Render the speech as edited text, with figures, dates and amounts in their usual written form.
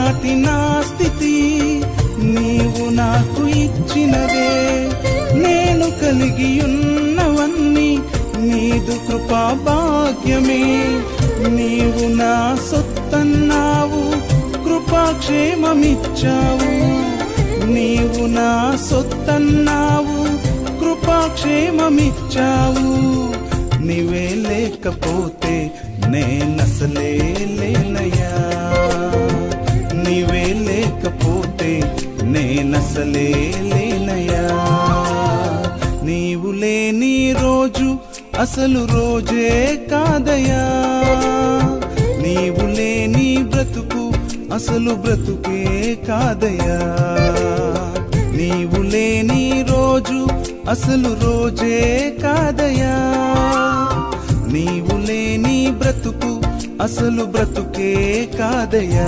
నాటి నా స్థితి నీవు నాకు ఇచ్చినవే. నేను కలిగి ఉన్నవన్నీ నీదు కృపా భాగ్యమే. నీవు నా సొత్తన్నావు, కృపాక్షేమమిచ్చావు. నీవు నా సొత్తన్నావు, కృపాక్షేమమిచ్చావు. నీవే లేకపోతే నేనసలే లేనయ్యా. నీవే లేకపోతే నేనసలే లేనయ్యా. నీవు లేని రోజు అసలు రోజే కాదయ్యా. నీవు లేని బ్రతుకు అసలు బ్రతుకే కాదయ్యా. నీవు లేని రోజు అసలు రోజే కాదయ్యా. నీవు లేని బ్రతుకు అసలు బ్రతుకే కాదయ్యా.